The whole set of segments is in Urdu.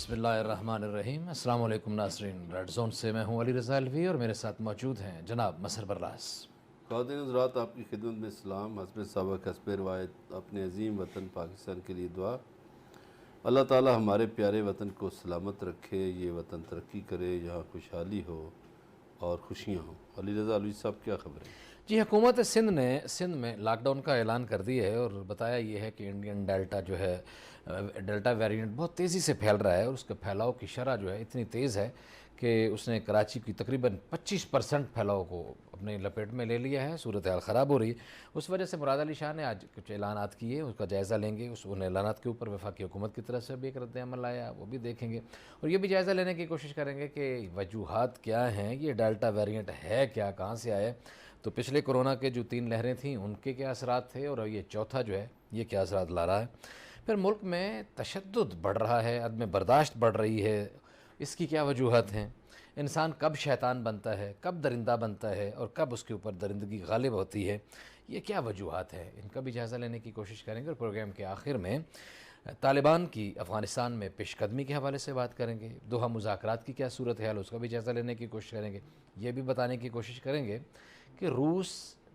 بسم اللہ الرحمن الرحیم۔ السلام علیکم ناظرین، ریڈ زون سے میں ہوں علی رضا الوی اور میرے ساتھ موجود ہیں جناب مسہر براس۔ خواتین حضرات، آپ کی خدمت میں سلام۔ حسب سابق حسب روایت اپنے عظیم وطن پاکستان کے لیے دعا۔ اللہ تعالی ہمارے پیارے وطن کو سلامت رکھے، یہ وطن ترقی کرے، یہاں خوشحالی ہو اور خوشیاں ہوں۔ علی رضا الوی صاحب، کیا خبر ہے؟ جی، حکومت سندھ نے سندھ میں لاک ڈاؤن کا اعلان کر دیا ہے اور بتایا یہ ہے کہ انڈین ڈیلٹا جو ہے ڈیلٹا ویریئنٹ بہت تیزی سے پھیل رہا ہے اور اس کے پھیلاؤ کی شرح جو ہے اتنی تیز ہے کہ اس نے کراچی کی تقریباً 25% پھیلاؤ کو اپنے لپیٹ میں لے لیا ہے۔ صورتحال خراب ہو رہی ہے، اس وجہ سے مراد علی شاہ نے آج کچھ اعلانات کیے، اس کا جائزہ لیں گے۔ ان اعلانات کے اوپر وفاقی حکومت کی طرف سے بھی ایک رد عمل آیا، وہ بھی دیکھیں گے اور یہ بھی جائزہ لینے کی کوشش کریں گے کہ وجوہات کیا ہیں، یہ ڈیلٹا ویریئنٹ ہے کیا، کہاں سے آیا۔ تو پچھلے کورونا کے جو 3 لہریں تھیں ان کے کیا اثرات تھے اور یہ چوتھا جو ہے یہ کیا اثرات لا رہا ہے۔ پھر ملک میں تشدد بڑھ رہا ہے، عدم برداشت بڑھ رہی ہے، اس کی کیا وجوہات ہیں۔ انسان کب شیطان بنتا ہے، کب درندہ بنتا ہے اور کب اس کے اوپر درندگی غالب ہوتی ہے، یہ کیا وجوہات ہیں، ان کا بھی جائزہ لینے کی کوشش کریں گے۔ اور پروگرام کے آخر میں طالبان کی افغانستان میں پیش قدمی کے حوالے سے بات کریں گے۔ دوحہ مذاکرات کی کیا صورتحال، اس کا بھی جائزہ لینے کی کوشش کریں گے۔ یہ بھی بتانے کی کوشش کریں گے کہ روس،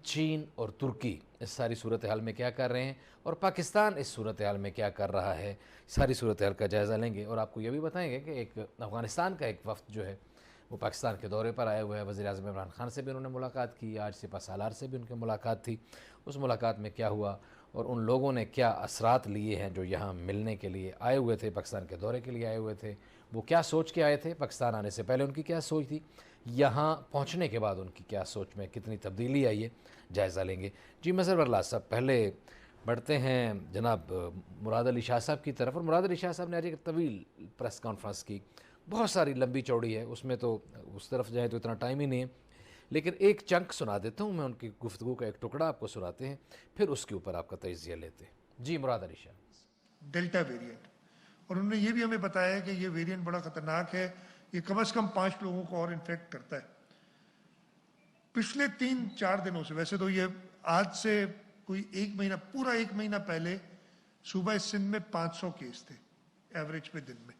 چین اور ترکی اس ساری صورتحال میں کیا کر رہے ہیں اور پاکستان اس صورتحال میں کیا کر رہا ہے۔ ساری صورتحال کا جائزہ لیں گے اور آپ کو یہ بھی بتائیں گے کہ ایک افغانستان کا ایک وفد جو ہے وہ پاکستان کے دورے پر آئے ہوئے ہیں۔ وزیر اعظم عمران خان سے بھی انہوں نے ملاقات کی، آج سپہ سالار سے بھی ان کی ملاقات تھی۔ اس ملاقات میں کیا ہوا اور ان لوگوں نے کیا اثرات لیے ہیں جو یہاں ملنے کے لیے آئے ہوئے تھے، پاکستان کے دورے کے لیے آئے ہوئے تھے، وہ کیا سوچ کے آئے تھے، پاکستان آنے سے پہلے ان کی کیا سوچ تھی، یہاں پہنچنے کے بعد ان کی کیا سوچ میں کتنی تبدیلی آئی ہے، جائزہ لیں گے۔ جی مسہر براس صاحب، پہلے بڑھتے ہیں جناب مراد علی شاہ صاحب کی طرف۔ اور مراد علی شاہ صاحب نے آج ایک طویل پریس کانفرنس کی، بہت ساری لمبی چوڑی ہے، اس میں تو اس طرف جائیں تو اتنا ٹائم ہی نہیں ہے، لیکن ایک چنک سنا دیتا ہوں میں، ان کی گفتگو کا ایک ٹکڑا آپ کو سناتے ہیں، پھر اس کے اوپر آپ کا تجزیہ لیتے ہیں۔ جی مراد علی شاہ۔ ڈیلٹا ویریئنٹ، اور انہوں نے یہ بھی ہمیں بتایا ہے کہ یہ ویریئنٹ بڑا خطرناک ہے، یہ کم از کم 5 لوگوں کو اور انفیکٹ کرتا ہے۔ پچھلے 3-4 دنوں سے، ویسے تو یہ آج سے کوئی پورا ایک مہینہ پہلے صوبہ سندھ میں 500 کیس تھے ایوریج پہ دن میں۔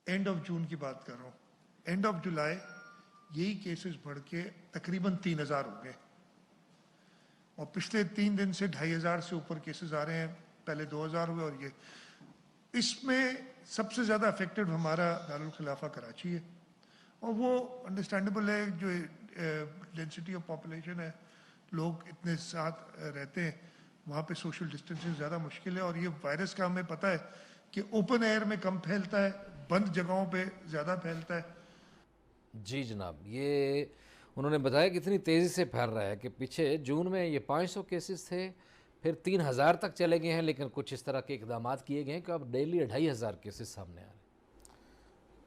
اینڈ آف جون کی بات کر رہا ہوں، اینڈ آف جولائی یہی کیسز بڑھ کے تقریباً 3000 ہو گئے، اور پچھلے 3 دن سے 2500 سے اوپر کیسز آ رہے ہیں، پہلے 2000 ہوئے۔ اور یہ اس میں سب سے زیادہ افیکٹڈ ہمارا دارالخلافہ کراچی ہے، اور وہ انڈرسٹینڈیبل ہے، جو ڈینسٹی آف پاپولیشن ہے، لوگ اتنے ساتھ رہتے ہیں، وہاں پہ سوشل ڈسٹینسنگ زیادہ مشکل ہے، اور یہ وائرس کا ہمیں پتہ ہے کہ اوپن ایئر میں کم پھیلتا ہے، بند جگہوں پہ زیادہ پھیلتا ہے۔ جی جناب، یہ انہوں نے بتایا کہ اتنی تیزی سے پھیل رہا ہے کہ پیچھے جون میں یہ 500 کیسز تھے، پھر 3000 تک چلے گئے ہیں، لیکن کچھ اس طرح کے اقدامات کیے گئے ہیں کہ اب ڈیلی 2500 کیسز سامنے آ رہے ہیں۔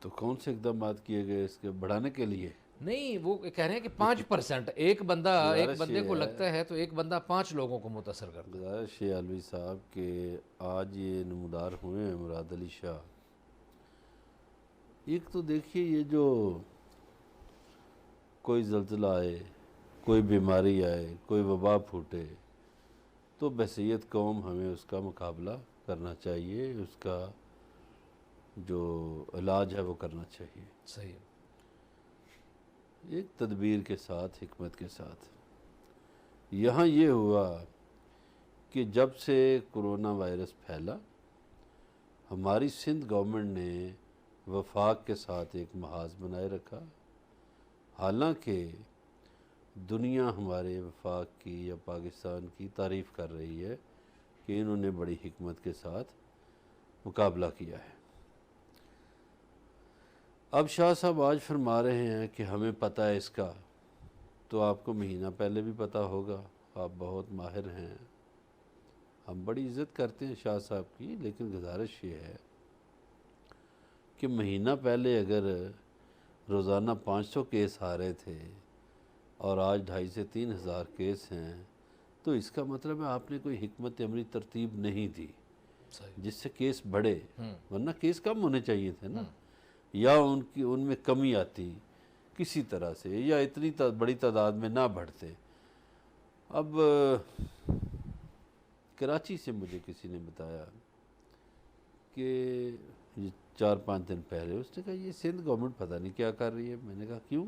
تو کون سے اقدامات کیے گئے اس کے بڑھانے کے لیے؟ نہیں، وہ کہہ رہے ہیں کہ 5%، ایک گزارش بندے یہ کو ہے، لگتا ہے تو ایک بندہ 5 لوگوں کو متاثر کرتا ہے۔ گزارش ہے الوی صاحب کہ آج یہ نمودار ہوئے ہیں مراد علی شاہ، ایک تو دیکھیے یہ جو کوئی زلزلہ آئے، کوئی بیماری آئے، کوئی وبا پھوٹے، تو بحیثیت قوم ہمیں اس کا مقابلہ کرنا چاہیے، اس کا جو علاج ہے وہ کرنا چاہیے، صحیح۔ ایک تدبیر کے ساتھ، حکمت کے ساتھ۔ یہاں یہ ہوا کہ جب سے کرونا وائرس پھیلا، ہماری سندھ گورنمنٹ نے وفاق کے ساتھ ایک محاذ بنائے رکھا، حالانکہ دنیا ہمارے وفاق کی یا پاکستان کی تعریف کر رہی ہے کہ انہوں نے بڑی حکمت کے ساتھ مقابلہ کیا ہے۔ اب شاہ صاحب آج فرما رہے ہیں کہ ہمیں پتہ ہے اس کا، تو آپ کو مہینہ پہلے بھی پتہ ہوگا، آپ بہت ماہر ہیں، ہم بڑی عزت کرتے ہیں شاہ صاحب کی، لیکن گزارش یہ ہے کہ مہینہ پہلے اگر روزانہ 500 کیس آ رہے تھے اور آج 2500 سے 3000 کیس ہیں، تو اس کا مطلب ہے آپ نے کوئی حکمت عملی ترتیب نہیں دی جس سے کیس بڑھے، ورنہ کیس کم ہونے چاہیے تھے نا، یا ان میں کمی آتی کسی طرح سے، یا اتنی بڑی تعداد میں نہ بڑھتے۔ اب کراچی سے مجھے کسی نے بتایا کہ یہ 4-5 دن پہلے اس نے کہا یہ سندھ گورنمنٹ پتہ نہیں کیا کر رہی ہے. میں نے کہا کیوں؟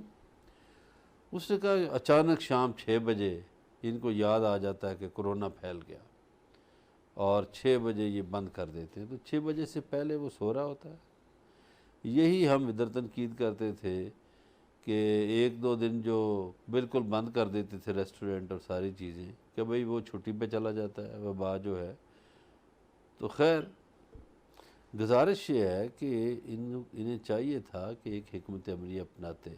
اس نے کہا اچانک شام 6 بجے ان کو یاد آ جاتا ہے کہ کرونا پھیل گیا اور 6 بجے یہ بند کر دیتے ہیں. تو 6 بجے سے پہلے وہ سو رہا ہوتا ہے. یہی ہم ادھر تنقید کرتے تھے کہ 1-2 دن جو بالکل بند کر دیتے تھے ریسٹورنٹ اور ساری چیزیں کہ بھئی وہ چھٹی پہ چلا جاتا ہے وبا جو ہے. تو خیر گزارش یہ ہے کہ انہیں چاہیے تھا کہ ایک حکمت عملی اپناتے.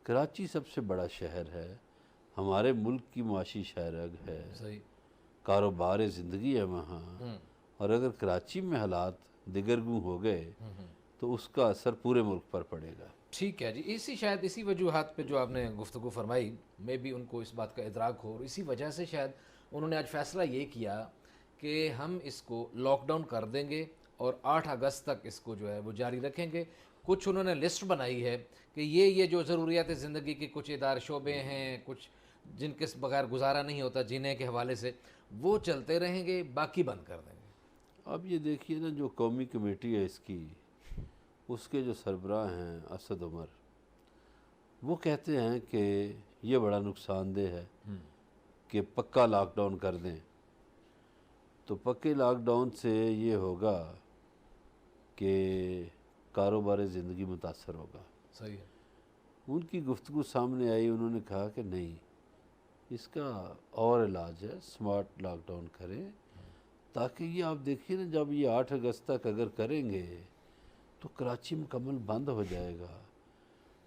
کراچی سب سے بڑا شہر ہے, ہمارے ملک کی معاشی شہرگ ہے, صحیح. کاروبار زندگی ہے وہاں, اور اگر کراچی میں حالات دگرگوں ہو گئے تو اس کا اثر پورے ملک پر پڑے گا. ٹھیک ہے جی. شاید اسی وجوہات پہ جو آپ نے گفتگو فرمائی میں بھی ان کو اس بات کا ادراک ہو, اور اسی وجہ سے شاید انہوں نے آج فیصلہ یہ کیا کہ ہم اس کو لاک ڈاؤن کر دیں گے اور 8 اگست تک اس کو جو ہے وہ جاری رکھیں گے. کچھ انہوں نے لسٹ بنائی ہے کہ یہ جو ضروریات زندگی کے کچھ ادارے شعبے ہیں, کچھ جن کے بغیر گزارا نہیں ہوتا جینے کے حوالے سے, وہ چلتے رہیں گے, باقی بند کر دیں گے. اب یہ دیکھیے نا, جو قومی کمیٹی ہے اس کی, اس کے جو سربراہ ہیں اسد عمر, وہ کہتے ہیں کہ یہ بڑا نقصان دہ ہے کہ پکا لاک ڈاؤن کر دیں. تو پکے لاک ڈاؤن سے یہ ہوگا کہ کاروبار زندگی متاثر ہوگا. صحیح ہے. ان کی گفتگو سامنے آئی, انہوں نے کہا کہ نہیں, اس کا اور علاج ہے, سمارٹ لاک ڈاؤن کریں, تاکہ یہ آپ دیکھیے نا جب یہ 8 اگست تک اگر کریں گے تو کراچی مکمل بند ہو جائے گا.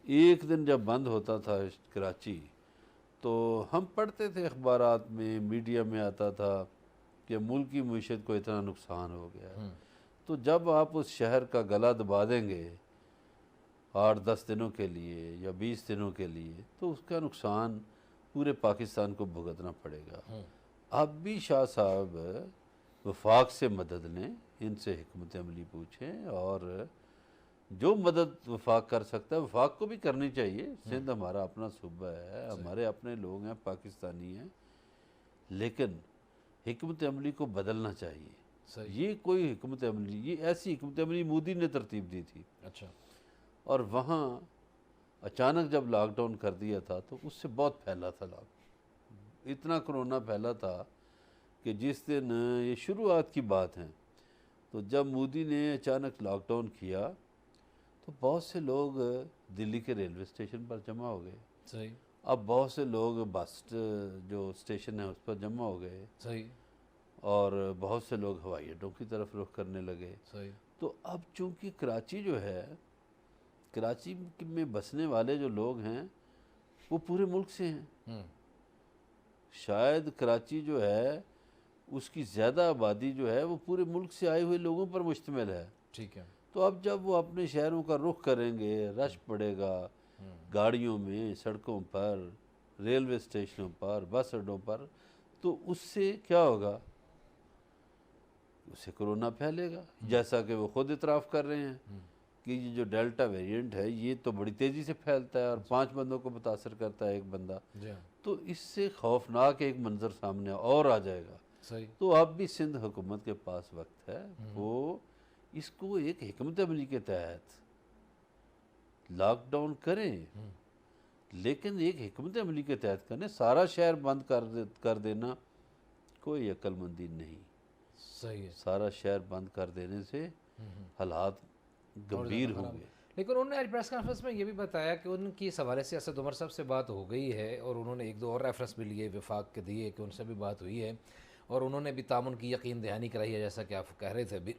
ایک دن جب بند ہوتا تھا کراچی تو ہم پڑھتے تھے اخبارات میں, میڈیا میں آتا تھا کہ ملک کی معیشت کو اتنا نقصان ہو گیا. تو جب آپ اس شہر کا گلا دبا دیں گے 8-10 دنوں کے لیے یا 20 دنوں کے لیے, تو اس کا نقصان پورے پاکستان کو بھگتنا پڑے گا. اب بھی شاہ صاحب وفاق سے مدد لیں, ان سے حکمت عملی پوچھیں, اور جو مدد وفاق کر سکتا ہے وفاق کو بھی کرنی چاہیے. سندھ ہمارا اپنا صوبہ ہے, ہمارے اپنے لوگ ہیں, پاکستانی ہیں, لیکن حکمت عملی کو بدلنا چاہیے. یہ کوئی حکمت عملی, یہ ایسی حکمت عملی مودی نے ترتیب دی تھی. اچھا. اور وہاں اچانک جب لاک ڈاؤن کر دیا تھا تو اس سے بہت پھیلا تھا, اتنا کرونا پھیلا تھا کہ جس دن یہ شروعات کی بات ہے, تو جب مودی نے اچانک لاک ڈاؤن کیا تو بہت سے لوگ دلی کے ریلوے اسٹیشن پر جمع ہو گئے. صحیح. اب بہت سے لوگ بس جو اسٹیشن ہے اس پر جمع ہو گئے. صحیح. اور بہت سے لوگ ہوائی اڈوں کی طرف رخ کرنے لگے. صحیح. تو اب چونکہ کراچی جو ہے, کراچی میں بسنے والے جو لوگ ہیں وہ پورے ملک سے ہیں. شاید کراچی جو ہے اس کی زیادہ آبادی جو ہے وہ پورے ملک سے آئے ہوئے لوگوں پر مشتمل ہے. ٹھیک ہے. تو اب جب وہ اپنے شہروں کا رخ کریں گے, رش پڑے گا گاڑیوں میں, سڑکوں پر, ریلوے اسٹیشنوں پر, بس اڈوں پر, تو اس سے کیا ہوگا, اس سے کرونا پھیلے گا. جیسا کہ وہ خود اعتراف کر رہے ہیں کہ یہ جو ڈیلٹا ویریئنٹ ہے یہ تو بڑی تیزی سے پھیلتا ہے اور 5 بندوں کو متاثر کرتا ہے ایک بندہ. تو اس سے خوفناک ایک منظر سامنے اور آ جائے گا. صحیح. تو اب بھی سندھ حکومت کے پاس وقت ہے, وہ اس کو ایک حکمت عملی کے تحت لاک ڈاؤن کریں, لیکن ایک حکمت عملی کے تحت کریں. سارا شہر بند کر دینا کوئی عقل مندی نہیں. صحیح ہے. سارا شہر بند کر دینے سے حالات گمبھیر ہوں گے. لیکن انہوں نے آج پریس کانفرنس میں یہ بھی بتایا کہ ان کی اس حوالے سے اسد عمر صاحب سے بات ہو گئی ہے, اور انہوں نے 1-2 اور ریفرنس بھی لیے وفاق کے دیے کہ ان سے بھی بات ہوئی ہے, اور انہوں نے بھی تعاون کی یقین دہانی کرائی ہے, جیسا کہ آپ کہہ رہے تھے ابھی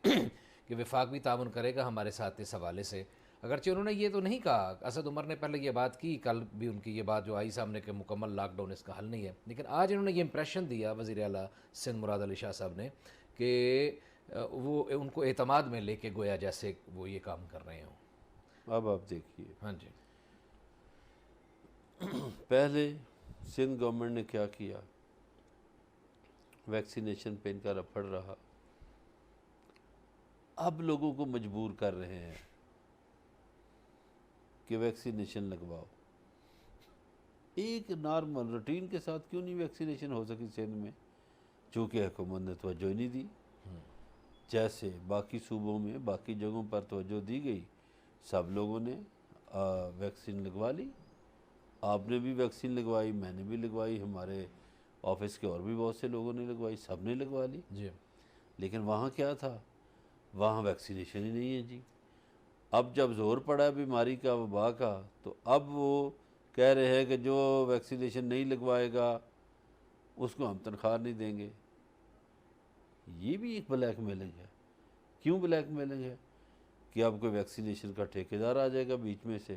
کہ وفاق بھی تعاون کرے گا ہمارے ساتھ اس حوالے سے. اگرچہ انہوں نے یہ تو نہیں کہا, اسد عمر نے پہلے یہ بات کی, کل بھی ان کی یہ بات جو آئی سامنے کہ مکمل لاک ڈاؤن اس کا حل نہیں ہے, لیکن آج انہوں نے یہ امپریشن دیا وزیر اعلیٰ سندھ مراد علی شاہ صاحب نے کہ وہ ان کو اعتماد میں لے کے گویا جیسے وہ یہ کام کر رہے ہوں. اب آپ دیکھیے, ہاں جی. پہلے سندھ گورنمنٹ نے کیا کیا, ویکسینیشن پہ ان کا رفڑ رہا. اب لوگوں کو مجبور کر رہے ہیں کہ ویکسینیشن لگواؤ. ایک نارمل روٹین کے ساتھ کیوں نہیں ویکسینیشن ہو سکی سندھ میں, چونکہ حکومت نے توجہ نہیں دی. جیسے باقی صوبوں میں باقی جگہوں پر توجہ دی گئی، سب لوگوں نے ویکسین لگوا لی. آپ نے بھی ویکسین لگوائی، میں نے بھی لگوائی، ہمارے آفس کے اور بھی بہت سے لوگوں نے لگوائی، سب نے لگوا لی. جی لیکن وہاں کیا تھا؟ وہاں ویکسینیشن ہی نہیں ہے جی. اب جب زور پڑا بیماری کا، وبا کا، تو اب وہ کہہ رہے ہیں کہ جو ویکسینیشن نہیں لگوائے گا اس کو ہم تنخواہ نہیں دیں گے. یہ بھی ایک بلیک میلنگ ہے. کیوں بلیک میلنگ ہے؟ کہ اب کوئی ویکسینیشن کا ٹھیکیدار آ جائے گا بیچ میں سے،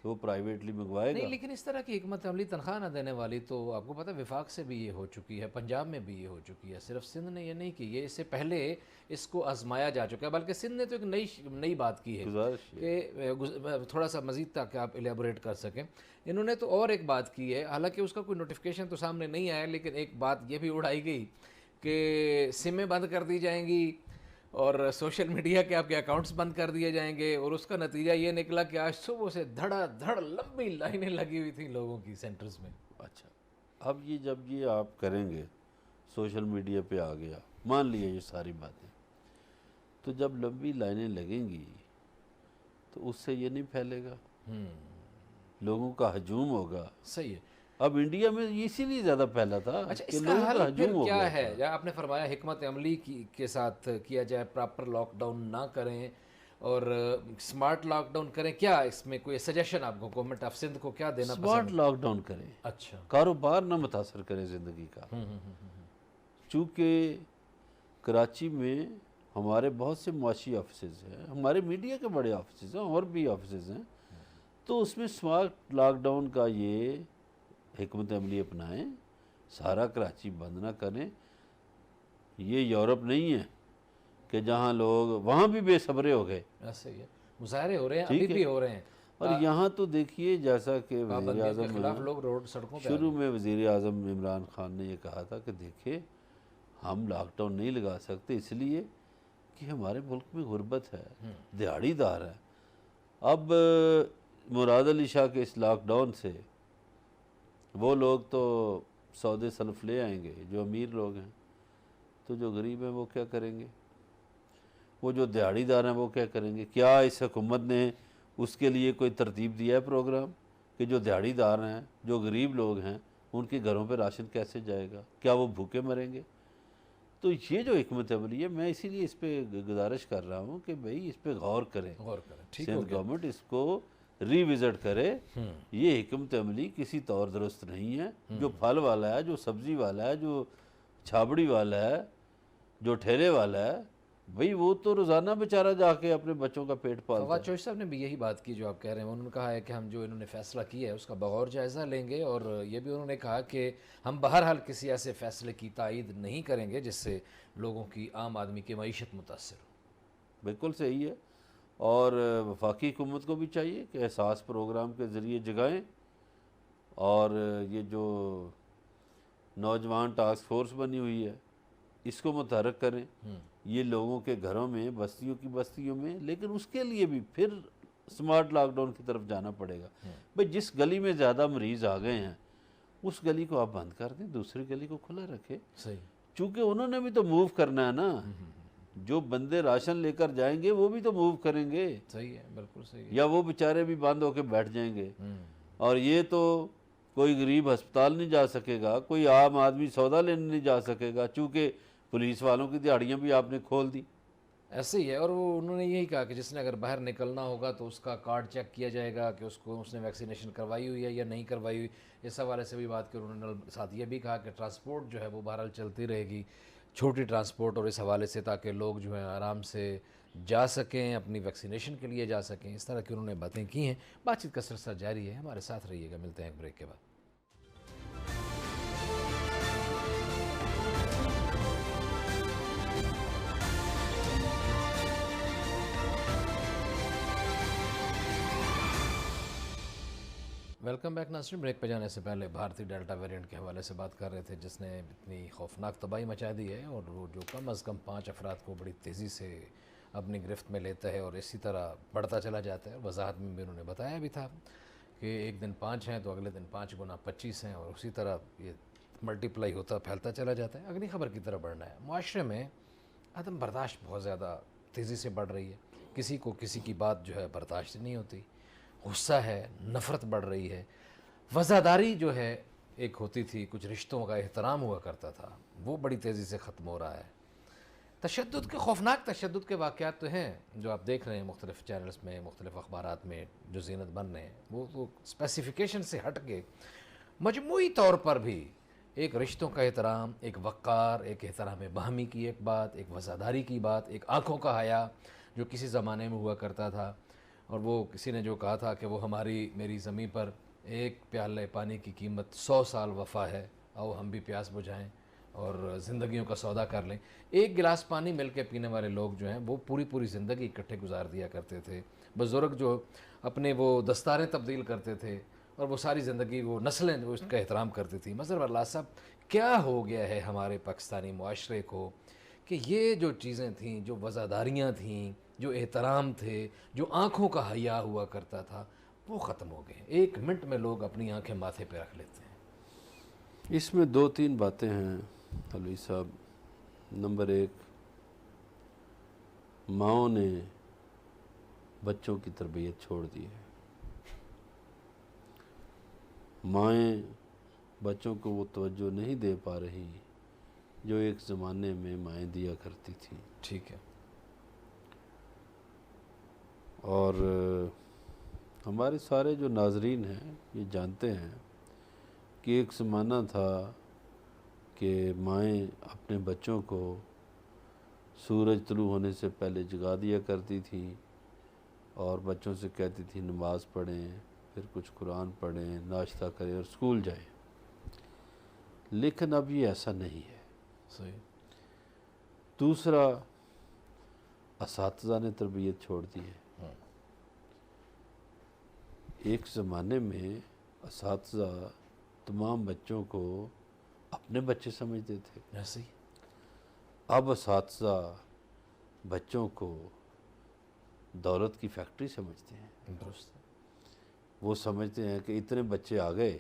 وہ پرائیویٹلی منگوائے نہیں، گا. لیکن اس طرح کی حکمت عملی تنخواہ نہ دینے والی تو آپ کو پتہ ہے وفاق سے بھی یہ ہو چکی ہے، پنجاب میں بھی یہ ہو چکی ہے. صرف سندھ نے یہ نہیں کی، یہ اس سے پہلے اس کو آزمایا جا چکا ہے. بلکہ سندھ نے تو ایک نئی بات کی ہے گزارش ہے. کہ تھوڑا سا مزید تاکہ آپ الیبوریٹ کر سکیں. انہوں نے تو اور ایک بات کی ہے، حالانکہ اس کا کوئی نوٹیفیکیشن تو سامنے نہیں آیا، لیکن ایک بات یہ بھی اڑائی گئی کہ سمیں بند کر دی جائیں گی اور سوشل میڈیا کے آپ کے اکاؤنٹس بند کر دیے جائیں گے. اور اس کا نتیجہ یہ نکلا کہ آج صبح سے دھڑا دھڑ لمبی لائنیں لگی ہوئی تھیں لوگوں کی سینٹرز میں. اچھا، اب یہ جب یہ آپ کریں گے، سوشل میڈیا پہ آ گیا، مان لیے یہ ساری باتیں، تو جب لمبی لائنیں لگیں گی تو اس سے یہ نہیں پھیلے گا، لوگوں کا ہجوم ہوگا. صحیح ہے. اب انڈیا میں اسی لیے زیادہ پھیلا تھا اچھا، کہ اس کا لوگوں حل کا پھر ہجوم ہو گیا کیا ہے؟ تھا. یا آپ نے فرمایا حکمت عملی کے ساتھ کیا جائے، پراپر لاک ڈاؤن نہ کریں اور سمارٹ لاک ڈاؤن کریں. کیا اس میں کوئی سجیشن آپ کو گورنمنٹ آف سندھ کو کیا دینا اسمارٹ پسند؟ لاک ڈاؤن کریں، اچھا. کاروبار نہ متاثر کریں زندگی کا. چونکہ کراچی میں ہمارے بہت سے معاشی آفیسز ہیں، ہمارے میڈیا کے بڑے آفیسز ہیں اور بھی آفیسز ہیں، تو اس میں اسمارٹ لاک ڈاؤن کا یہ حکمت عملی اپنائیں، سارا کراچی بند نہ کریں. یہ یورپ نہیں ہے کہ جہاں لوگ وہاں بھی بے صبرے ہو گئے. ایسے ہی ہے، مظاہرے ہو رہے ہیں، ابھی ٹھیک ہے. بھی ہو رہے ہیں. اور یہاں تو دیکھیے جیسا کہ وزیر پابندیوں کے اعظم خلاف لوگ روڈ سڑکوں پہ آ شروع گئے. میں وزیر اعظم عمران خان نے یہ کہا تھا کہ دیکھیں ہم لاک ڈاؤن نہیں لگا سکتے اس لیے کہ ہمارے ملک میں غربت ہے، دیہڑی دار ہے. اب مراد علی شاہ کے اس لاک ڈاؤن سے وہ لوگ تو سودے سلف لے آئیں گے جو امیر لوگ ہیں، تو جو غریب ہیں وہ کیا کریں گے؟ وہ جو دیہڑی دار ہیں وہ کیا کریں گے؟ کیا اس حکومت نے اس کے لیے کوئی ترتیب دیا ہے پروگرام کہ جو دیہڑی دار ہیں، جو غریب لوگ ہیں، ان کے گھروں پہ راشن کیسے جائے گا؟ کیا وہ بھوکے مریں گے؟ تو یہ جو حکمت عملی ہے، میں اسی لیے اس پہ گزارش کر رہا ہوں کہ بھئی اس پہ غور کریں، غور کریں. ٹھیک ہو سندھ گیا. گورنمنٹ اس کو ری وزٹ کرے. یہ حکمت عملی کسی طور درست نہیں ہے. جو پھل والا ہے، جو سبزی والا ہے، جو چھابڑی والا ہے، جو ٹھیلے والا ہے، بھئی وہ تو روزانہ بیچارہ جا کے اپنے بچوں کا پیٹ پالتا فواد ہے. چوہدری صاحب نے بھی یہی بات کی جو آپ کہہ رہے ہیں. انہوں نے کہا ہے کہ ہم جو انہوں نے فیصلہ کیا ہے اس کا بغور جائزہ لیں گے، اور یہ بھی انہوں نے کہا کہ ہم بہرحال کسی ایسے فیصلے کی تائید نہیں کریں گے جس سے لوگوں کی، عام آدمی کی معیشت متاثر ہو. بالکل صحیح ہے. اور وفاقی حکومت کو بھی چاہیے کہ احساس پروگرام کے ذریعے جگائیں، اور یہ جو نوجوان ٹاسک فورس بنی ہوئی ہے اس کو متحرک کریں. یہ لوگوں کے گھروں میں، بستیوں میں، لیکن اس کے لیے بھی پھر سمارٹ لاک ڈاؤن کی طرف جانا پڑے گا. بھئی جس گلی میں زیادہ مریض آ گئے ہیں اس گلی کو آپ بند کر دیں، دوسری گلی کو کھلا رکھیں. صحیح. چونکہ انہوں نے بھی تو موو کرنا ہے نا. جو بندے راشن لے کر جائیں گے وہ بھی تو موو کریں گے، صحیح ہے، بالکل صحیح ہے. یا وہ بیچارے بھی بند ہو کے بیٹھ جائیں گے. اور یہ تو کوئی غریب ہسپتال نہیں جا سکے گا، کوئی عام آدمی سودا لینے نہیں جا سکے گا، چونکہ پولیس والوں کی دیہڑیاں بھی آپ نے کھول دی. ایسے ہی ہے. اور وہ انہوں نے یہی کہا کہ جس نے اگر باہر نکلنا ہوگا تو اس کا کارڈ چیک کیا جائے گا کہ اس نے ویکسینیشن کروائی ہوئی ہے یا نہیں کروائی ہوئی. اس حوالے سے بھی بات کی. انہوں نے ساتھ یہ بھی کہا کہ ٹرانسپورٹ جو ہے وہ بہرحال چلتی رہے گی، چھوٹی ٹرانسپورٹ، اور اس حوالے سے تاکہ لوگ جو ہیں آرام سے جا سکیں، اپنی ویکسینیشن کے لیے جا سکیں. اس طرح کی انہوں نے باتیں کی ہیں. بات چیت کا سلسلہ جاری ہے، ہمارے ساتھ رہیے گا. ملتے ہیں ایک بریک کے بعد. ویلکم بیک ناظرین. بریک پہ جانے سے پہلے بھارتی ڈیلٹا ویریئنٹ کے حوالے سے بات کر رہے تھے جس نے اتنی خوفناک تباہی مچا دی ہے، اور وہ جو کم از کم 5 افراد کو بڑی تیزی سے اپنی گرفت میں لیتا ہے اور اسی طرح بڑھتا چلا جاتا ہے. وضاحت میں بھی انہوں نے بتایا بھی تھا کہ ایک دن 5 ہیں تو اگلے دن 5 گنا 25 ہیں، اور اسی طرح یہ ملٹی پلائی ہوتا پھیلتا چلا جاتا ہے. اگلی خبر کی طرف بڑھنا ہے. معاشرے میں عدم برداشت بہت زیادہ تیزی سے بڑھ رہی ہے. کسی کو کسی کی بات جو ہے برداشت نہیں ہوتی. غصہ ہے, نفرت بڑھ رہی ہے. وفاداری جو ہے ایک ہوتی تھی, کچھ رشتوں کا احترام ہوا کرتا تھا, وہ بڑی تیزی سے ختم ہو رہا ہے. تشدد کے خوفناک تشدد کے واقعات تو ہیں جو آپ دیکھ رہے ہیں مختلف چینلز میں, مختلف اخبارات میں جو زینت بن رہے ہیں. وہ اسپیسیفیکیشن سے ہٹ کے مجموعی طور پر بھی ایک رشتوں کا احترام, ایک وقار, ایک احترام باہمی کی ایک بات, ایک وفاداری کی بات, ایک آنکھوں کا حیا جو کسی زمانے میں ہوا کرتا تھا. اور وہ کسی نے جو کہا تھا کہ وہ میری زمین پر ایک پیالے پانی کی قیمت 100 سال وفا ہے, آؤ ہم بھی پیاس بجھائیں اور زندگیوں کا سودا کر لیں. ایک گلاس پانی مل کے پینے والے لوگ جو ہیں وہ پوری زندگی اکٹھے گزار دیا کرتے تھے. بزرگ جو اپنے وہ دستاریں تبدیل کرتے تھے اور وہ ساری زندگی وہ نسلیں اس کا احترام کرتی تھی. مظہر اللہ صاحب, کیا ہو گیا ہے ہمارے پاکستانی معاشرے کو کہ یہ جو چیزیں تھیں, جو وفاداریاں تھیں, جو احترام تھے, جو آنکھوں کا حیا ہوا کرتا تھا, وہ ختم ہو گئے. 1 منٹ میں لوگ اپنی آنکھیں ماتھے پہ رکھ لیتے ہیں. اس میں 2-3 باتیں ہیں علوی صاحب. نمبر 1, ماؤں نے بچوں کی تربیت چھوڑ دی ہے. مائیں بچوں کو وہ توجہ نہیں دے پا رہی جو ایک زمانے میں مائیں دیا کرتی تھیں. ٹھیک ہے. اور ہمارے سارے جو ناظرین ہیں یہ جانتے ہیں کہ ایک زمانہ تھا کہ مائیں اپنے بچوں کو سورج طلوع ہونے سے پہلے جگا دیا کرتی تھیں اور بچوں سے کہتی تھیں نماز پڑھیں, پھر کچھ قرآن پڑھیں, ناشتہ کریں اور اسکول جائیں. لیکن اب یہ ایسا نہیں ہے. صحیح. دوسرا, اساتذہ نے تربیت چھوڑ دی ہے. ایک زمانے میں اساتذہ تمام بچوں کو اپنے بچے سمجھتے تھے. ایسے ہی. اب اساتذہ بچوں کو دولت کی فیکٹری سمجھتے ہیں. درست. وہ سمجھتے ہیں کہ اتنے بچے آ گئے,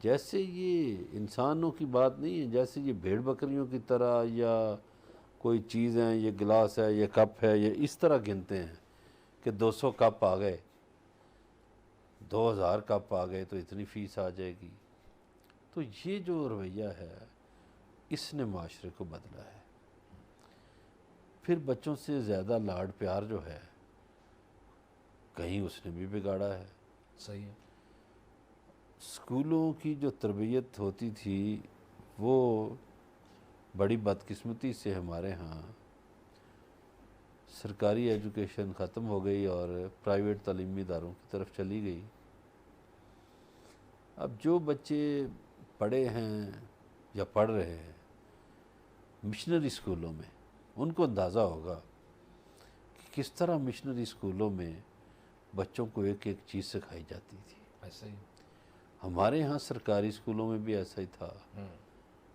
جیسے یہ انسانوں کی بات نہیں ہے, جیسے یہ بھیڑ بکریوں کی طرح یا کوئی چیز ہے, یہ گلاس ہے, یہ کپ ہے, یہ اس طرح گنتے ہیں کہ 200 کپ آ گئے, 2000 کپ آ گئے تو اتنی فیس آ جائے گی. تو یہ جو رویہ ہے اس نے معاشرے کو بدلا ہے. پھر بچوں سے زیادہ لاڈ پیار جو ہے کہیں اس نے بھی بگاڑا ہے. صحیح ہے. اسکولوں کی جو تربیت ہوتی تھی وہ بڑی بدقسمتی سے ہمارے ہاں سرکاری ایجوکیشن ختم ہو گئی اور پرائیویٹ تعلیمی اداروں کی طرف چلی گئی. اب جو بچے پڑھے ہیں یا پڑھ رہے ہیں مشنری اسکولوں میں, ان کو اندازہ ہوگا کہ کس طرح مشنری اسکولوں میں بچوں کو ایک ایک چیز سکھائی جاتی تھی. ایسے ہی. ہمارے ہاں سرکاری اسکولوں میں بھی ایسا ہی تھا,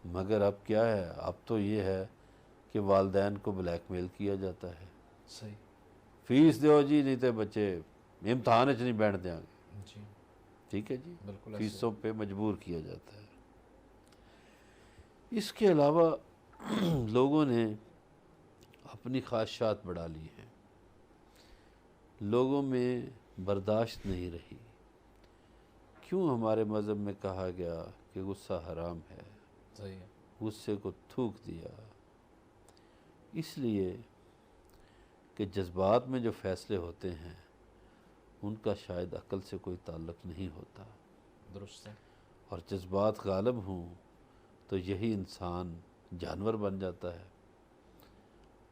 مگر اب کیا ہے, اب تو یہ ہے کہ والدین کو بلیک میل کیا جاتا ہے. صحیح. فیس دیو جی, نہیں تو بچے امتحان نہیں بیٹھ دیں گے. جی ٹھیک ہے جی, بالکل. فیسوں پہ مجبور کیا جاتا ہے. اس کے علاوہ لوگوں نے اپنی خواہشات بڑھا لی ہیں. لوگوں میں برداشت نہیں رہی. کیوں ہمارے مذہب میں کہا گیا کہ غصہ حرام ہے؟ صحیح ہے. غصے کو تھوک دیا. اس لیے کہ جذبات میں جو فیصلے ہوتے ہیں ان کا شاید عقل سے کوئی تعلق نہیں ہوتا. درست ہے. اور جذبات غالب ہوں تو یہی انسان جانور بن جاتا ہے.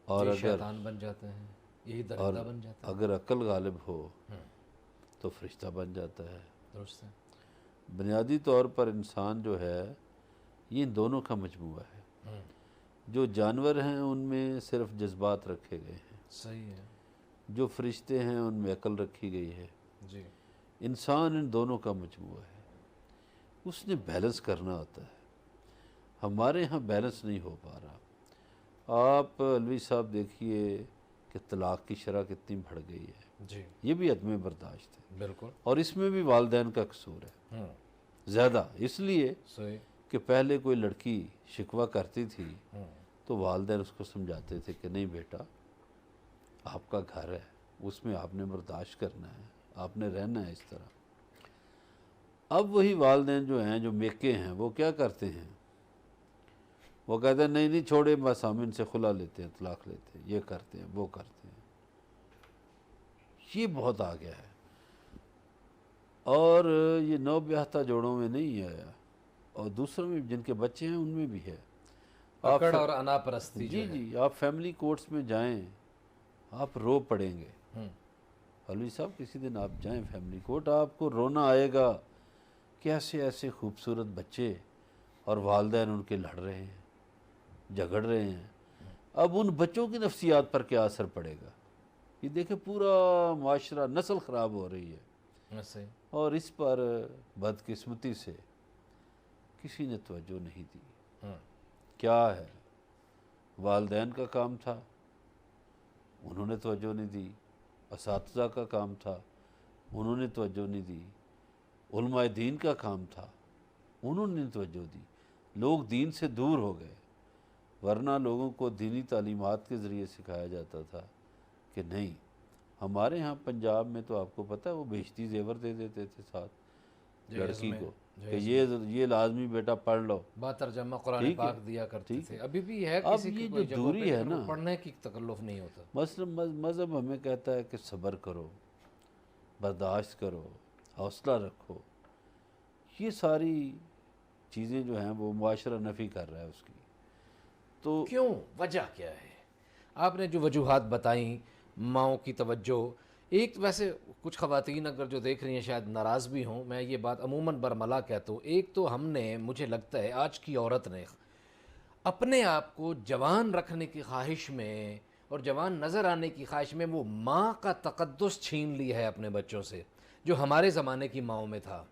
اور اگر شیطان بن جاتے ہیں, یہی درندہ بن جاتا ہے. اگر عقل غالب ہو تو فرشتہ بن جاتا ہے. درست ہے. بنیادی طور پر انسان جو ہے یہ ان دونوں کا مجموعہ ہے. جو جانور ہیں ان میں صرف جذبات رکھے گئے ہیں. صحیح ہے. جو فرشتے ہیں ان میں عقل رکھی گئی ہے. جی. انسان ان دونوں کا مجموعہ ہے. اس نے بیلنس کرنا ہوتا ہے. ہمارے ہاں بیلنس نہیں ہو پا رہا. آپ علوی صاحب دیکھیے کہ طلاق کی شرح کتنی بڑھ گئی ہے. جی یہ بھی عدم برداشت ہے, بالکل. اور اس میں بھی والدین کا قصور ہے زیادہ. اس لیے صحیح. کہ پہلے کوئی لڑکی شکوہ کرتی تھی تو والدین اس کو سمجھاتے تھے کہ نہیں بیٹا، آپ کا گھر ہے، اس میں آپ نے برداشت کرنا ہے، آپ نے رہنا ہے اس طرح۔ اب وہی والدین جو ہیں، جو میکے ہیں، وہ کیا کرتے ہیں؟ وہ کہتے ہیں نہیں چھوڑے، بس ہم ان سے خلا لیتے ہیں، طلاق لیتے ہیں، یہ کرتے ہیں، وہ کرتے ہیں۔ یہ بہت آ گیا ہے، اور یہ نو بیاہتا جوڑوں میں نہیں آیا، اور دوسروں میں جن کے بچے ہیں ان میں بھی ہے۔ آپ اکڑ اور انا پرستی جو جی ہے۔ جی، آپ فیملی کورٹس میں جائیں، آپ رو پڑیں گے۔ ہوں، مولوی صاحب کسی دن آپ جائیں فیملی کورٹ، آپ کو رونا آئے گا کہ ایسے خوبصورت بچے اور والدین ان کے لڑ رہے ہیں، جھگڑ رہے ہیں۔ اب ان بچوں کی نفسیات پر کیا اثر پڑے گا؟ یہ دیکھیں پورا معاشرہ، نسل خراب ہو رہی ہے، ایسے ہی۔ اور اس پر بدقسمتی سے کسی نے توجہ نہیں دی۔ ہوں، کیا ہے؟ والدین کا کام تھا، انہوں نے توجہ نہیں دی۔ اساتذہ کا کام تھا، انہوں نے توجہ نہیں دی۔ علماء دین کا کام تھا، انہوں نے توجہ دی۔ لوگ دین سے دور ہو گئے، ورنہ لوگوں کو دینی تعلیمات کے ذریعے سکھایا جاتا تھا کہ نہیں۔ ہمارے ہاں پنجاب میں تو آپ کو پتہ ہے وہ بیشتی زیور دے دیتے تھے ساتھ لڑکی کو کہ یہ لازمی بیٹا پڑھ لو۔ با ترجمہ قرآن ٹھیک ہے، پاک دیا کرتے ٹھیک تھے۔ ابھی بھی ہے اب کسی کی یہ کوئی جو جگہوں دوری پہ، ہے لیکن وہ نا، پڑھنے کی تکلف نہیں ہوتا۔ مثلا مذہب ہمیں کہتا ہے کہ صبر کرو، برداشت کرو، حوصلہ رکھو۔ یہ ساری چیزیں جو ہیں وہ معاشرہ نفی کر رہا ہے اس کی۔ تو کیوں؟ وجہ کیا ہے؟ آپ نے جو وجوہات بتائیں، ماؤں کی توجہ، ایک ویسے کچھ خواتین اگر جو دیکھ رہی ہیں شاید ناراض بھی ہوں، میں یہ بات عموماً برملا کہتا ہوں، ایک تو ہم نے، مجھے لگتا ہے آج کی عورت نے اپنے آپ کو جوان رکھنے کی خواہش میں اور جوان نظر آنے کی خواہش میں وہ ماں کا تقدس چھین لی ہے اپنے بچوں سے، جو ہمارے زمانے کی ماؤں میں تھا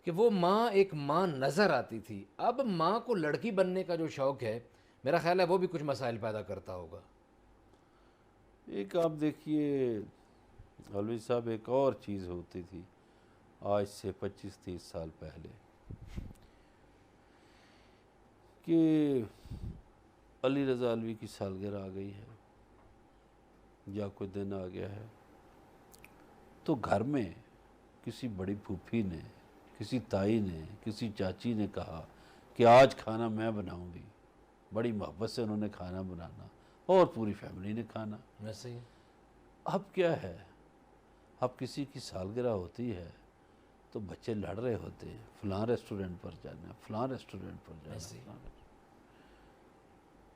کہ وہ ماں ایک ماں نظر آتی تھی۔ اب ماں کو لڑکی بننے کا جو شوق ہے، میرا خیال ہے وہ بھی کچھ مسائل پیدا کرتا ہوگا۔ ایک آپ دیکھیے مولوی صاحب، ایک اور چیز ہوتی تھی آج سے 25-30 سال پہلے، کہ علی رضا علوی کی سالگرہ آ گئی ہے یا کوئی دن آ گیا ہے، تو گھر میں کسی بڑی پھوپھی نے، کسی تائی نے، کسی چاچی نے کہا کہ آج کھانا میں بناؤں گی۔ بڑی محبت سے انہوں نے کھانا بنانا، اور پوری فیملی نے کھانا۔ ویسے ہی اب کیا ہے؟ اب کسی کی سالگرہ ہوتی ہے تو بچے لڑ رہے ہوتے ہیں، فلاں ریسٹورنٹ پر جانا، فلاں ریسٹورنٹ پر جانا، ایسے ہی۔ فلاں ریسٹورنٹ۔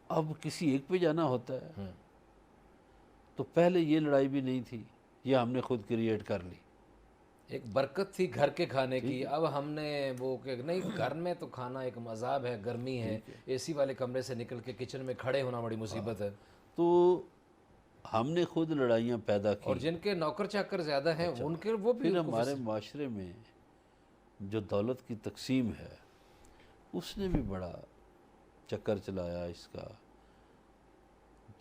اب کسی ایک پہ جانا ہوتا ہے تو پہلے یہ لڑائی بھی نہیں تھی، یہ ہم نے خود کریٹ کر لی۔ ایک برکت تھی گھر کے کھانے کی، اب ہم نے وہ کہ نہیں، گھر میں تو کھانا ایک مذاب ہے، گرمی ہے، اے سی والے کمرے سے نکل کے کچن میں کھڑے ہونا بڑی مصیبت ہے۔ تو ہم نے خود لڑائیاں پیدا کی، اور جن کے نوکر چاکر زیادہ ہیں ان کے وہ بھی پھر ہمارے معاشرے میں جو دولت کی تقسیم ہے اس نے بھی بڑا چکر چلایا اس کا۔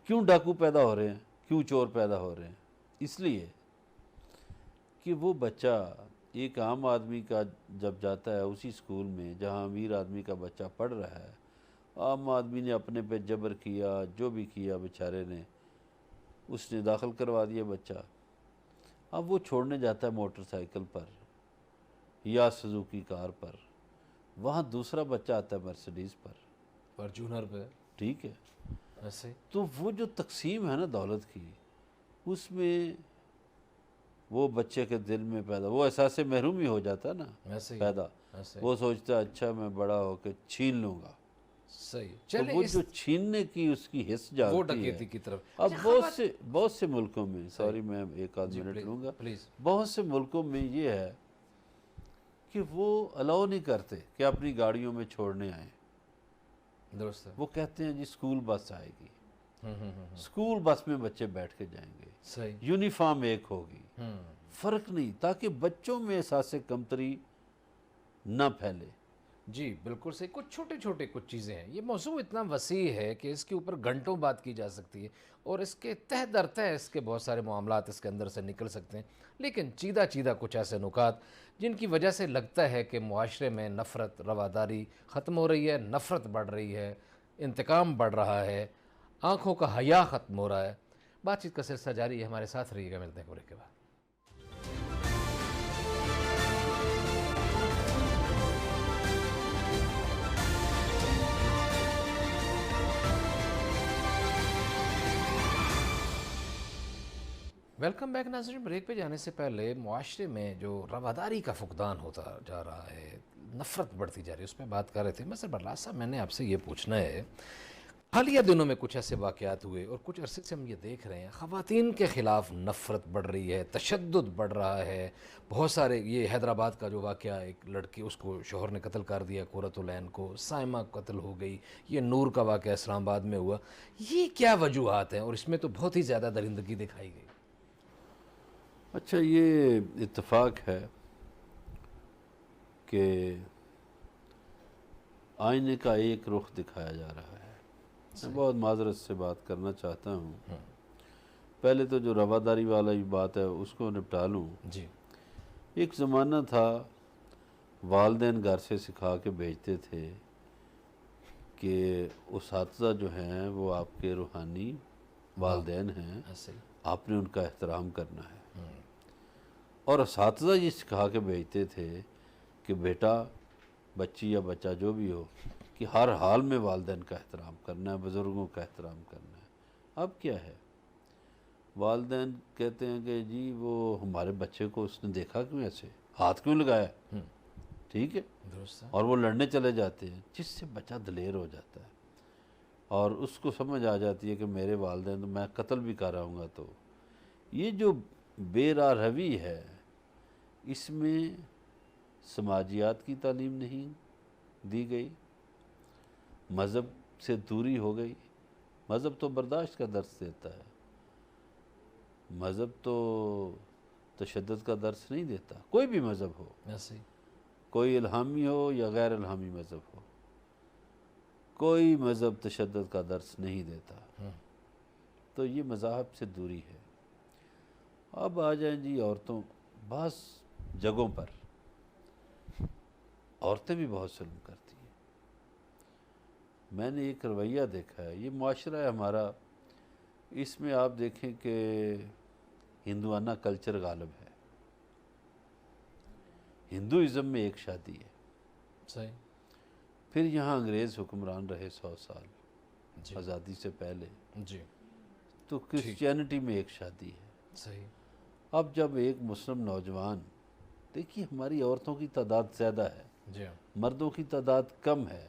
کیوں ڈاکو پیدا ہو رہے ہیں، کیوں چور پیدا ہو رہے ہیں؟ اس لیے کہ وہ بچہ ایک عام آدمی کا جب جاتا ہے اسی اسکول میں جہاں امیر آدمی کا بچہ پڑھ رہا ہے، عام آدمی نے اپنے پہ جبر کیا، جو بھی کیا بیچارے نے، اس نے داخل کروا دیا بچہ۔ اب وہ چھوڑنے جاتا ہے موٹر سائیکل پر یا سزوکی کار پر، وہاں دوسرا بچہ آتا ہے مرسیڈیز پر، فارچونر پہ۔ ٹھیک ہے؟ ایسے تو وہ جو تقسیم ہے نا دولت کی، اس میں وہ بچے کے دل میں پیدا وہ احساس محرومی ہو جاتا ہے نا ایسے ہی پیدا، ایسے وہ سوچتا ہے اچھا میں بڑا ہو کے چھین لوں گا۔ صحیح۔ تو چلیں وہ اس جو چھیننے کی اس کی حس وہ جاگتی ڈکیتی ہے۔ کی طرف۔ اب بہت سے ملکوں میں، سوری میں ایک آدھ منٹ لوں گا، پلیز۔ بہت سے ملکوں میں یہ ہے کہ وہ الاؤ نہیں کرتے کہ اپنی گاڑیوں میں چھوڑنے آئیں۔ درست ہے۔ وہ کہتے ہیں جی اسکول بس آئے گی، اسکول بس میں بچے بیٹھ کے جائیں گے، صحیح۔ یونیفارم ایک ہوگی، فرق نہیں، تاکہ بچوں میں احساس کمتری نہ پھیلے۔ جی بالکل صحیح۔ کچھ چھوٹے چھوٹے کچھ چیزیں ہیں، یہ موضوع اتنا وسیع ہے کہ اس کے اوپر گھنٹوں بات کی جا سکتی ہے، اور اس کے تہ در تہ اس کے بہت سارے معاملات اس کے اندر سے نکل سکتے ہیں، لیکن چیدہ چیدہ کچھ ایسے نکات جن کی وجہ سے لگتا ہے کہ معاشرے میں نفرت، رواداری ختم ہو رہی ہے، نفرت بڑھ رہی ہے، انتقام بڑھ رہا ہے، آنکھوں کا حیا ختم ہو رہا ہے. بات چیت کا سلسلہ جاری ہے، ہمارے ساتھ رہیے گا. ملتے ہیں بریک کے بعد. ویلکم بیک ناظرین. بریک پہ جانے سے پہلے معاشرے میں جو رواداری کا فقدان ہوتا جا رہا ہے، نفرت بڑھتی جا رہی ہے، اس پہ بات کر رہے تھے. مظہر برلاس صاحب، میں نے آپ سے یہ پوچھنا ہے، حالیہ دنوں میں کچھ ایسے واقعات ہوئے اور کچھ عرصے سے ہم یہ دیکھ رہے ہیں خواتین کے خلاف نفرت بڑھ رہی ہے، تشدد بڑھ رہا ہے. بہت سارے، یہ حیدرآباد کا جو واقعہ، ایک لڑکی، اس کو شوہر نے قتل کر دیا، قرۃ العین کو، سائمہ قتل ہو گئی. یہ نور کا واقعہ اسلام آباد میں ہوا. یہ کیا وجوہات ہیں؟ اور اس میں تو بہت ہی زیادہ درندگی دکھائی گئی. اچھا، یہ اتفاق ہے کہ آئینے کا ایک رخ دکھایا جا رہا ہے. میں بہت معذرت سے بات کرنا چاہتا ہوں. پہلے تو جو رواداری والا بات ہے اس کو نپٹا لوں. جی. ایک زمانہ تھا والدین گھر سے سکھا کے بھیجتے تھے کہ اساتذہ جو ہیں وہ آپ کے روحانی والدین ہیں، آپ نے ان کا احترام کرنا ہے. اور اساتذہ یہ سکھا کے بھیجتے تھے کہ بیٹا، بچی یا بچہ جو بھی ہو، کہ ہر حال میں والدین کا احترام کرنا ہے، بزرگوں کا احترام کرنا ہے. اب کیا ہے، والدین کہتے ہیں کہ جی وہ ہمارے بچے کو اس نے دیکھا کیوں، ایسے ہاتھ کیوں لگایا، ٹھیک ہے، درست ہے. اور وہ لڑنے چلے جاتے ہیں، جس سے بچہ دلیر ہو جاتا ہے اور اس کو سمجھ آ جاتی ہے کہ میرے والدین تو میں قتل بھی کر رہا ہوں گا. تو یہ جو بے راہ روی ہے، اس میں سماجیات کی تعلیم نہیں دی گئی، مذہب سے دوری ہو گئی. مذہب تو برداشت کا درس دیتا ہے، مذہب تو تشدد کا درس نہیں دیتا. کوئی بھی مذہب ہو، ایسے ہی. کوئی الہامی ہو یا غیر الہامی مذہب ہو، کوئی مذہب تشدد کا درس نہیں دیتا. تو یہ مذاہب سے دوری ہے. اب آ جائیں جی عورتوں. بعض جگہوں پر عورتیں بھی بہت ظلم کرتی ہیں. میں نے ایک رویہ دیکھا ہے، یہ معاشرہ ہے ہمارا، اس میں آپ دیکھیں کہ ہندوانہ کلچر غالب ہے. ہندوازم میں ایک شادی ہے، صحیح. پھر یہاں انگریز حکمران رہے 100 سال جی. آزادی سے پہلے، جی. تو کرسچینٹی میں ایک شادی ہے. صحیح. اب جب ایک مسلم نوجوان، دیکھیے ہماری عورتوں کی تعداد زیادہ ہے، جی. مردوں کی تعداد کم ہے،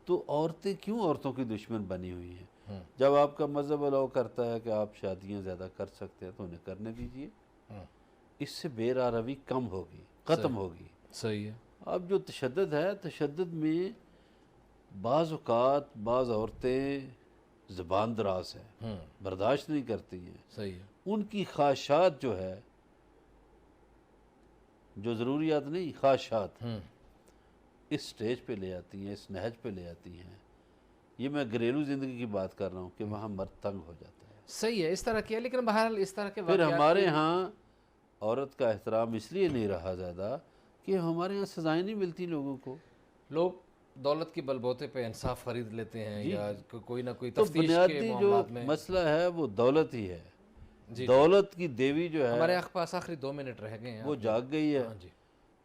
تو عورتیں کیوں عورتوں کی دشمن بنی ہوئی ہیں؟ جب آپ کا مذہب الاؤ کرتا ہے کہ آپ شادیاں زیادہ کر سکتے ہیں تو انہیں کرنے دیجیے. اس سے بے راہ روی کم ہوگی، ختم ہوگی. صحیح ہے. اب جو تشدد ہے، تشدد میں بعض اوقات بعض عورتیں زبان دراز ہیں، برداشت نہیں کرتی ہیں. صحیح ہے. ان کی خواہشات جو ہے، جو ضروریات نہیں، خواہشات، اس سٹیج پہ لے آتی ہیں، اس نہج پہ لے آتی ہیں. یہ میں گھریلو زندگی کی بات کر رہا ہوں کہ وہاں مرد تنگ ہو جاتا ہے. صحیح ہے. اس طرح کیا، لیکن بہرحال اس طرح کے پھر واقعات ہمارے ہاں عورت کا احترام اس لیے نہیں رہا زیادہ کہ ہمارے ہاں سزائیں نہیں ملتی لوگوں کو. لوگ دولت کی بلبوتے پہ انصاف خرید لیتے ہیں، یا کوئی نہ کوئی تو تفتیش کے بنیادی جو معاملات میں. مسئلہ ہے وہ دولت ہی ہے. دولت کی دیوی جو ہے، ہمارے پاس آخری 2 منٹ رہ گئے ہیں. وہ جاگ گئی ہے. ہاں جی.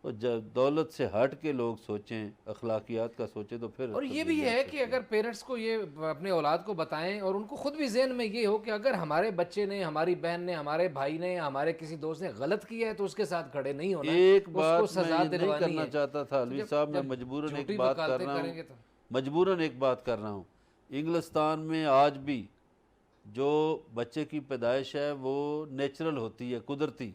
اور جب دولت سے ہٹ کے لوگ سوچیں، اخلاقیات کا سوچیں، تو پھر اور یہ بھی ہے کہ اگر پیرنٹس کو یہ اپنے اولاد کو بتائیں اور ان کو خود بھی ذہن میں یہ ہو کہ اگر ہمارے بچے نے، ہماری بہن نے، ہمارے بھائی نے، ہمارے کسی دوست نے غلط کیا ہے تو اس کے ساتھ کھڑے نہیں ہونا. ایک اس بات کو میں سزا یہ نہیں دلوانی کرنا ہے. چاہتا تھا علوی صاحب، میں مجبوراً ایک بات کر رہا ہوں، مجبوراً ایک بات کر رہا ہوں. انگلستان میں آج بھی جو بچے کی پیدائش ہے وہ نیچرل ہوتی ہے، قدرتی،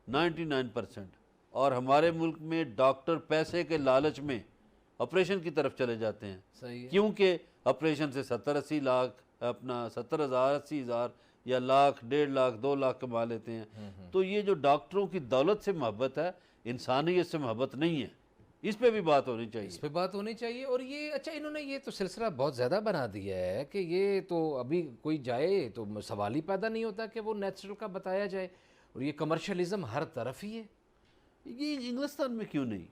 99%. اور ہمارے ملک میں ڈاکٹر پیسے کے لالچ میں آپریشن کی طرف چلے جاتے ہیں. صحیح ہے. کیونکہ آپریشن سے 70-80 لاکھ، اپنا 70,000 80,000 یا لاکھ، 1.5 لاکھ، 2 لاکھ کما لیتے ہیں. تو یہ جو ڈاکٹروں کی دولت سے محبت ہے، انسانیت سے محبت نہیں ہے. اس پہ بھی بات ہونی چاہیے. اس پہ بات ہونی چاہیے. اور یہ اچھا، انہوں نے یہ تو سلسلہ بہت زیادہ بنا دیا ہے کہ یہ تو ابھی کوئی جائے تو سوال ہی پیدا نہیں ہوتا کہ وہ نیچرل کا بتایا جائے. اور یہ کمرشلزم ہر طرف ہی ہے. یہ انگلستان میں کیوں نہیں،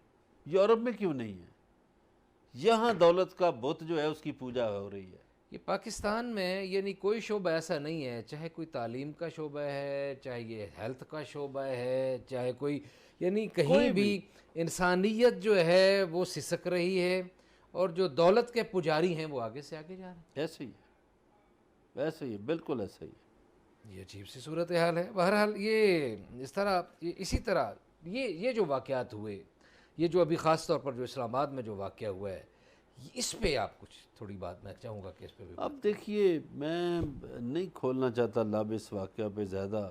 یورپ میں کیوں نہیں ہے؟ یہاں دولت کا بت جو ہے اس کی پوجا ہو رہی ہے. یہ پاکستان میں یعنی کوئی شعبہ ایسا نہیں ہے، چاہے کوئی تعلیم کا شعبہ ہے، چاہے یہ ہیلتھ کا شعبہ ہے، چاہے کوئی یعنی کہیں بھی انسانیت جو ہے وہ سسک رہی ہے، اور جو دولت کے پجاری ہیں وہ آگے سے آگے جا رہے ہیں. ایسے ہی ہے، ایسے ہی ہے، بالکل ایسے ہی ہے. یہ عجیب سی صورتحال ہے. بہرحال یہ اس طرح اسی طرح یہ جو واقعات ہوئے، یہ جو ابھی خاص طور پر جو اسلام آباد میں جو واقعہ ہوا ہے، اس پہ آپ کچھ تھوڑی بات میں چاہوں گا کہ اس پہ بھی اب دیکھیے، میں نہیں کھولنا چاہتا لب اس واقعہ پہ زیادہ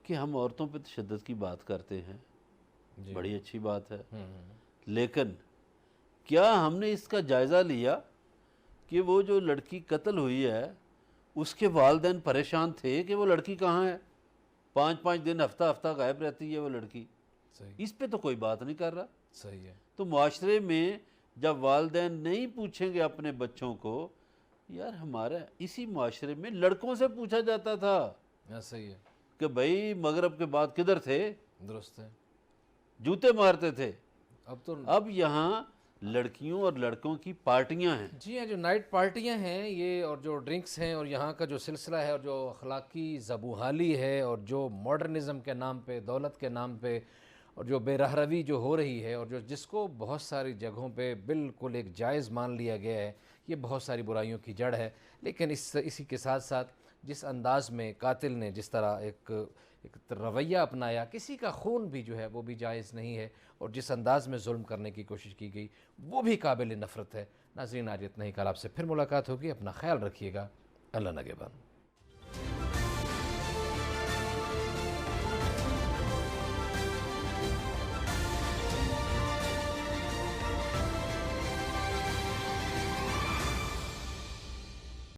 کہ ہم عورتوں پہ تشدد کی بات کرتے ہیں، بڑی اچھی بات ہے، لیکن کیا ہم نے اس کا جائزہ لیا کہ وہ جو لڑکی قتل ہوئی ہے اس کے والدین پریشان تھے کہ وہ لڑکی کہاں ہے؟ 5 دن ہفتہ ہفتہ غائب رہتی ہے وہ لڑکی. صحیح اس پہ تو کوئی بات نہیں کر رہا. صحیح ہے. تو معاشرے میں جب والدین نہیں پوچھیں گے اپنے بچوں کو، یار ہمارا اسی معاشرے میں لڑکوں سے پوچھا جاتا تھا صحیح ہے. کہ بھائی مغرب کے بعد کدھر تھے، درست ہے. جوتے مارتے تھے. اب اب یہاں لڑکیوں اور لڑکوں کی پارٹیاں ہیں. جی ہاں، جو نائٹ پارٹیاں ہیں یہ، اور جو ڈرنکس ہیں، اور یہاں کا جو سلسلہ ہے، اور جو اخلاقی زبوحالی ہے، اور جو ماڈرنزم کے نام پہ، دولت کے نام پہ، اور جو بے رہروی جو ہو رہی ہے، اور جو جس کو بہت ساری جگہوں پہ بالکل ایک جائز مان لیا گیا ہے، یہ بہت ساری برائیوں کی جڑ ہے. لیکن اسی کے ساتھ ساتھ جس انداز میں قاتل نے جس طرح ایک رویہ اپنایا، کسی کا خون بھی جو ہے وہ بھی جائز نہیں ہے، اور جس انداز میں ظلم کرنے کی کوشش کی گئی وہ بھی قابل نفرت ہے. ناظرین، آج اتنا ہی. کل آپ سے پھر ملاقات ہوگی. اپنا خیال رکھیے گا. اللہ نگہبان.